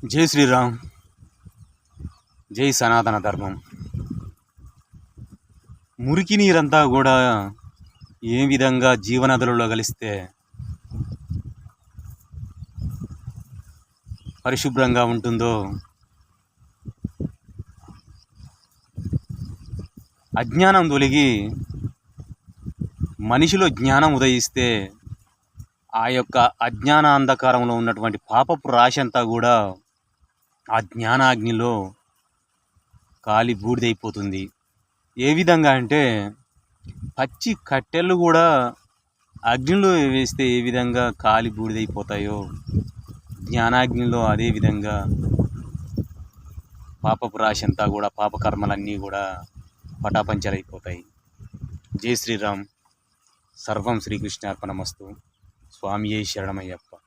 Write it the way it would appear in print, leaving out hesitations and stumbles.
జై శ్రీరామ్. జై సనాతన ధర్మం. మురికి నీరంతా కూడా ఏ విధంగా జీవనదులలో కలిస్తే పరిశుభ్రంగా ఉంటుందో, అజ్ఞానం తొలగి మనిషిలో జ్ఞానం ఉదయిస్తే ఆ యొక్క అజ్ఞాన అంధకారంలో ఉన్నటువంటి పాపపు రాశి అంతా కూడా ఆ జ్ఞానాగ్నిలో కాలి బూడిదైపోతుంది. ఏ విధంగా అంటే పచ్చి కట్టెలు కూడా అగ్నిలో వేస్తే ఏ విధంగా కాలి బూడిదైపోతాయో, జ్ఞానాగ్నిలో అదే విధంగా పాపపు రాశి అంతా కూడా, పాపకర్మలన్నీ కూడా పటాపంచలైపోతాయి. జై శ్రీరామ్. సర్వం శ్రీకృష్ణార్పణమస్తు. స్వామియే శరణమయ్యప్ప.